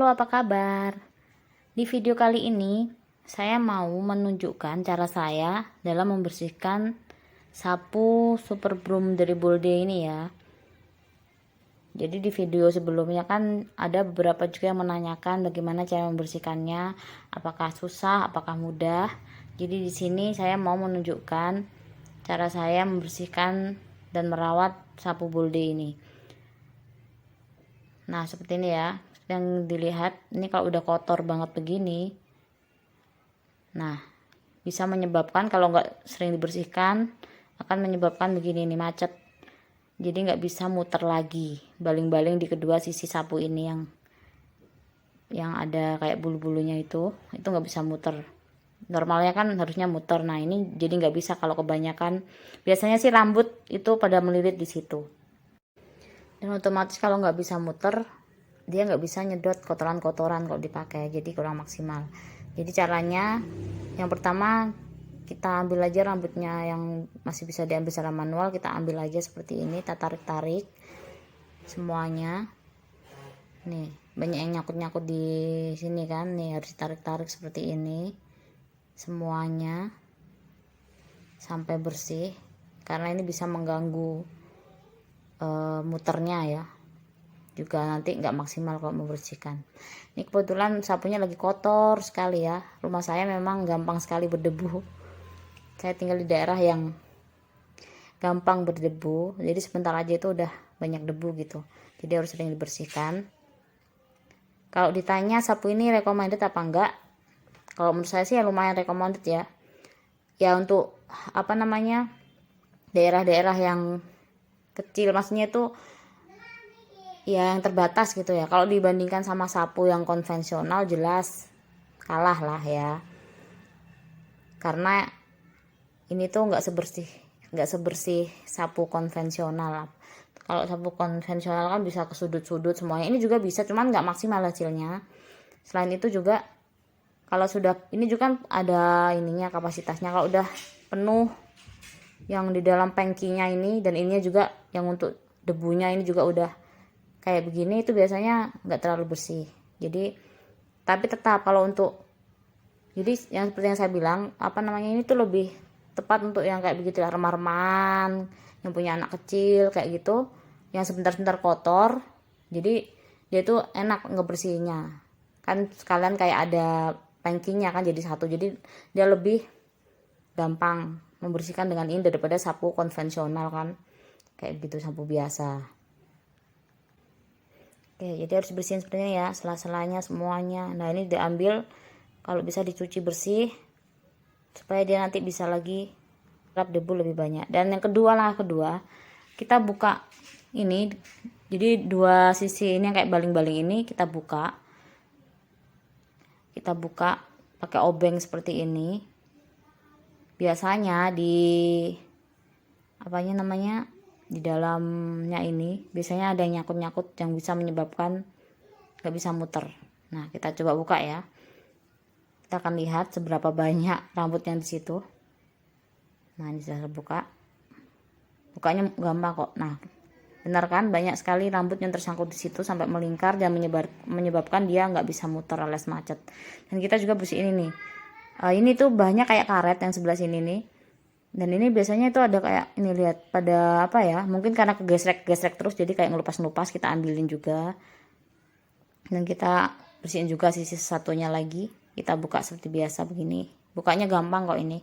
Halo, apa kabar? Di video kali ini, saya mau menunjukkan cara saya dalam membersihkan sapu Super Broom dari Bolde ini ya. Jadi di video sebelumnya kan ada beberapa juga yang menanyakan bagaimana cara membersihkannya, apakah susah, apakah mudah. Jadi di sini saya mau menunjukkan cara saya membersihkan dan merawat sapu Bolde ini. Nah, seperti ini ya. Yang dilihat ini kalau udah kotor banget begini, nah bisa menyebabkan kalau nggak sering dibersihkan akan menyebabkan begini nih, macet. Jadi nggak bisa muter lagi baling-baling di kedua sisi sapu ini yang ada kayak bulu-bulunya itu nggak bisa muter. Normalnya kan harusnya muter. Nah ini jadi nggak bisa kalau kebanyakan. Biasanya sih rambut itu pada melilit di situ, dan otomatis kalau nggak bisa muter dia nggak bisa nyedot kotoran-kotoran kalau dipakai, jadi kurang maksimal. Jadi caranya yang pertama, kita ambil aja rambutnya yang masih bisa diambil secara manual, kita ambil aja seperti ini, kita tarik-tarik semuanya. Nih banyak yang nyangkut-nyangkut di sini kan, nih harus ditarik-tarik seperti ini semuanya sampai bersih, karena ini bisa mengganggu muternya ya, juga nanti nggak maksimal kalau membersihkan. Ini kebetulan sapunya lagi kotor sekali ya, rumah saya memang gampang sekali berdebu. Saya tinggal di daerah yang gampang berdebu, jadi sebentar aja itu udah banyak debu gitu, jadi harus sering dibersihkan. Kalau ditanya sapu ini recommended apa enggak, kalau menurut saya sih ya lumayan recommended ya. Ya untuk apa namanya, daerah-daerah yang kecil, maksudnya itu yang terbatas gitu ya. Kalau dibandingkan sama sapu yang konvensional jelas kalah lah ya, karena ini tuh nggak sebersih sapu konvensional. Kalau sapu konvensional kan bisa ke sudut-sudut semuanya, ini juga bisa, cuman nggak maksimal hasilnya. Selain itu juga kalau sudah ini juga kan ada ininya, kapasitasnya. Kalau udah penuh yang di dalam pengkinya ini, dan ininya juga yang untuk debunya ini juga udah kayak begini, itu biasanya nggak terlalu bersih. Jadi tapi tetap kalau untuk, jadi yang seperti yang saya bilang apa namanya, ini tuh lebih tepat untuk yang kayak begitu ya, remah-remahan yang punya anak kecil kayak gitu, yang sebentar-sebentar kotor. Jadi dia tuh enak ngebersihinnya kan, sekalian kayak ada pengkinya kan jadi satu, jadi dia lebih gampang membersihkan dengan ini daripada sapu konvensional kan kayak gitu, sapu biasa. Oke, jadi harus bersihin sepertinya ya, sela-selanya semuanya. Nah ini diambil, kalau bisa dicuci bersih supaya dia nanti bisa lagi serap debu lebih banyak. Dan yang kedua kita buka ini, jadi dua sisi ini yang kayak baling-baling ini kita buka pakai obeng seperti ini. Biasanya di apanya namanya, di dalamnya ini biasanya ada nyangkut-nyangkut yang bisa menyebabkan nggak bisa muter. Nah kita coba buka ya, kita akan lihat seberapa banyak rambut yang di situ. Nah ini sudah terbuka, bukanya gampang kok. Nah benar kan, banyak sekali rambut yang tersangkut di situ sampai melingkar dan menyebabkan dia nggak bisa muter alias macet. Dan kita juga bersihin ini. Ini tuh banyak kayak karet yang sebelah sini nih. Dan ini biasanya itu ada kayak ini, lihat pada apa ya, mungkin karena kegesrek terus jadi kayak ngelupas, kita ambilin juga. Dan kita bersihin juga sisi satunya lagi, kita buka seperti biasa begini. Bukanya gampang kok ini,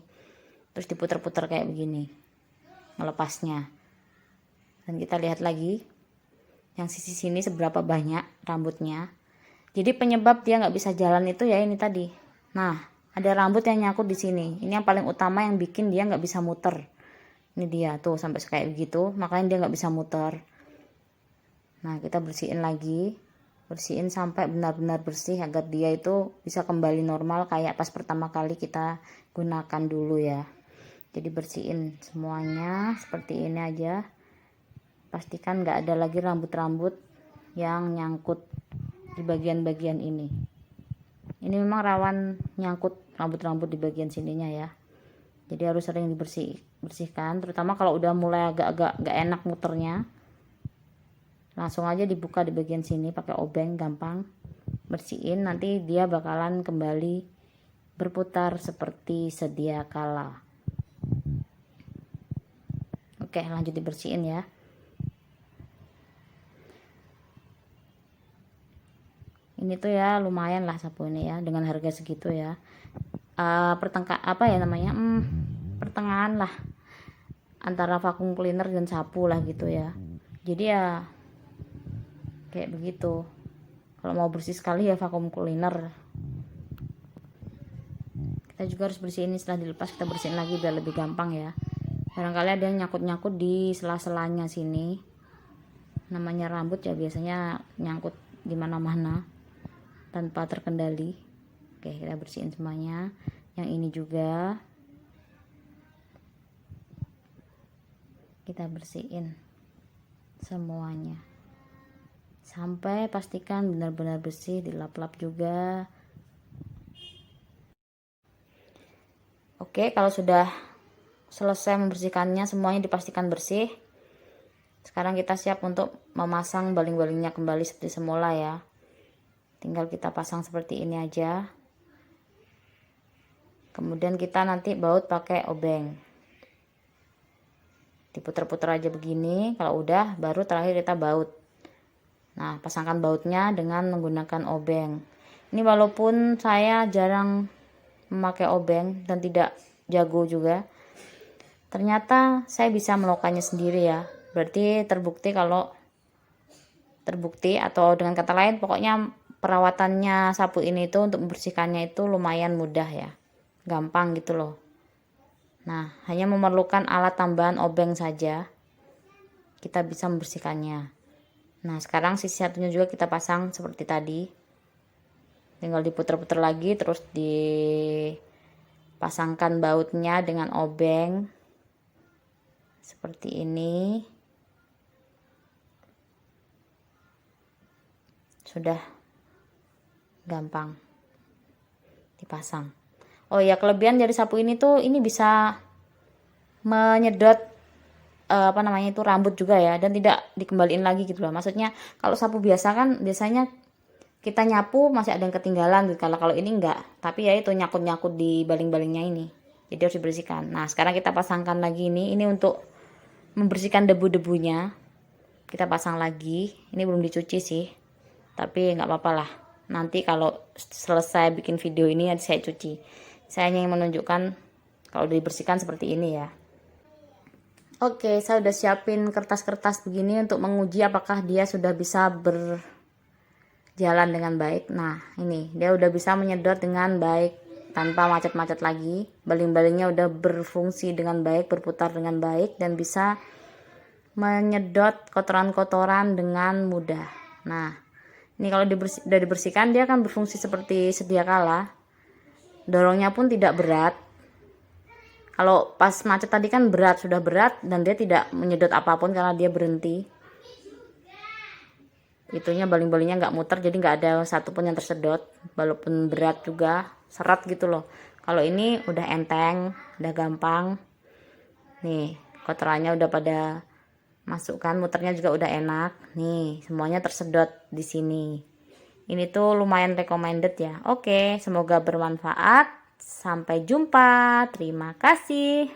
terus diputer-puter kayak begini melepasnya. Dan kita lihat lagi yang sisi sini seberapa banyak rambutnya. Jadi penyebab dia nggak bisa jalan itu ya ini tadi. Nah ada rambut yang nyangkut di sini, ini yang paling utama yang bikin dia nggak bisa muter. Ini dia tuh sampai kayak begitu, makanya dia nggak bisa muter. Nah kita bersihin lagi, bersihin sampai benar-benar bersih agar dia itu bisa kembali normal kayak pas pertama kali kita gunakan dulu ya. Jadi bersihin semuanya seperti ini aja, pastikan nggak ada lagi rambut-rambut yang nyangkut di bagian-bagian ini. Ini memang rawan nyangkut rambut-rambut di bagian sininya ya, jadi harus sering dibersihkan, terutama kalau udah mulai agak-agak gak enak muternya. Langsung aja dibuka di bagian sini pakai obeng, gampang, bersihin, nanti dia bakalan kembali berputar seperti sedia kala. Oke, lanjut dibersihin ya. Ini tuh ya lumayan lah sapu ini ya, dengan harga segitu ya. Pertengahan lah antara vacuum cleaner dan sapu lah gitu ya. Jadi ya kayak begitu. Kalau mau bersih sekali ya vacuum cleaner. Kita juga harus bersihin ini, setelah dilepas kita bersihin lagi biar lebih gampang ya. Barangkali ada yang nyangkut-nyangkut di sela-selanya sini. Namanya rambut ya, biasanya nyangkut di mana-mana tanpa terkendali. Oke, kita bersihin semuanya. Yang ini juga kita bersihin semuanya sampai pastikan benar-benar bersih, dilap-lap juga. Oke, kalau sudah selesai membersihkannya, semuanya dipastikan bersih, sekarang kita siap untuk memasang baling-balingnya kembali seperti semula ya. Tinggal kita pasang seperti ini aja. Kemudian kita nanti baut pakai obeng. Diputar-putar aja begini. Kalau udah, baru terakhir kita baut. Nah, pasangkan bautnya dengan menggunakan obeng. Ini walaupun saya jarang memakai obeng dan tidak jago juga, ternyata saya bisa melakukannya sendiri ya. Berarti terbukti atau dengan kata lain, pokoknya perawatannya sapu ini itu untuk membersihkannya itu lumayan mudah ya. Gampang gitu loh. Nah, hanya memerlukan alat tambahan obeng saja, kita bisa membersihkannya. Nah, sekarang sisi satunya juga kita pasang seperti tadi. Tinggal diputar-putar lagi, terus dipasangkan bautnya dengan obeng. Seperti ini. Sudah gampang dipasang. Oh ya, kelebihan dari sapu ini tuh, ini bisa menyedot rambut juga ya, dan tidak dikembaliin lagi gitu loh. Maksudnya kalau sapu biasa kan biasanya kita nyapu masih ada yang ketinggalan gitu. Kalau ini enggak, tapi ya itu nyakut-nyakut di baling-balingnya ini, jadi harus dibersihkan. Nah, sekarang kita pasangkan lagi ini untuk membersihkan debu-debunya. Kita pasang lagi, ini belum dicuci sih, tapi nggak apa-apa lah, nanti kalau selesai bikin video ini nanti saya cuci. Saya hanya ingin menunjukkan kalau dibersihkan seperti ini ya. Oke, saya udah siapin kertas-kertas begini untuk menguji apakah dia sudah bisa berjalan dengan baik. Nah, ini dia udah bisa menyedot dengan baik tanpa macet-macet lagi. Baling-balingnya udah berfungsi dengan baik, berputar dengan baik, dan bisa menyedot kotoran-kotoran dengan mudah. Nah, ini kalau udah dibersihkan, dia akan berfungsi seperti sedia kala. Dorongnya pun tidak berat. Kalau pas macet tadi kan sudah berat, dan dia tidak menyedot apapun karena dia berhenti. Itunya baling-balingnya nggak muter, jadi nggak ada satupun yang tersedot, walaupun berat juga, seret gitu loh. Kalau ini udah enteng, udah gampang. Nih, kotorannya udah pada masukkan, muternya juga udah enak. Nih, semuanya tersedot di sini. Ini tuh lumayan recommended ya. Oke, semoga bermanfaat. Sampai jumpa. Terima kasih.